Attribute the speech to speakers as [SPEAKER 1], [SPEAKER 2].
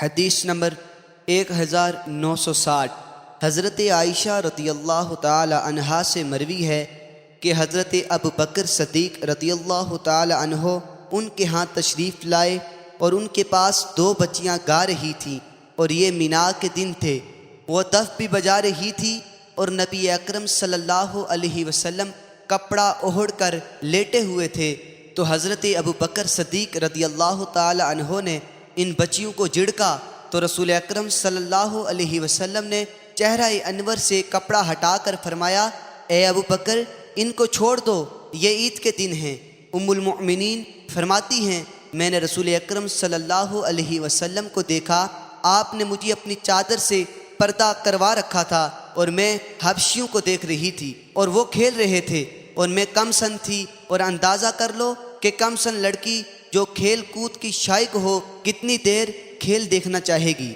[SPEAKER 1] حدیث نمبر 1960 حضرت عائشہ رضی اللہ تعالی عنہا سے مروی ہے کہ حضرت ابوبکر صدیق رضی اللہ تعالی عنہ ان کے ہاں تشریف لائے اور ان کے پاس 2 بچیاں گا رہی تھیں اور یہ مینا کے دن تھے۔ وہ دف بھی بجا رہی تھی اور نبی اکرم صلی اللہ علیہ وسلم کپڑا اوڑھ کر لیٹے ہوئے تھے، تو حضرت ابوبکر صدیق رضی اللہ تعالی عنہ نے ان بچیوں کو جھڑکا تو رسول اکرم صلی اللہ علیہ وسلم نے چہرہ انور سے کپڑا ہٹا کر فرمایا، اے ابوبکر ان کو چھوڑ دو، یہ عید کے دن ہیں۔ ام المؤمنین فرماتی ہیں، میں نے رسول اکرم صلی اللہ علیہ وسلم کو دیکھا، آپ نے مجھے اپنی چادر سے پردہ کروا رکھا تھا اور میں حبشیوں کو دیکھ رہی تھی اور وہ کھیل رہے تھے اور میں کم سن تھی، اور اندازہ کر لو کہ کم سن لڑکی جو کھیل کود کی شائق ہو کتنی دیر کھیل دیکھنا چاہے گی۔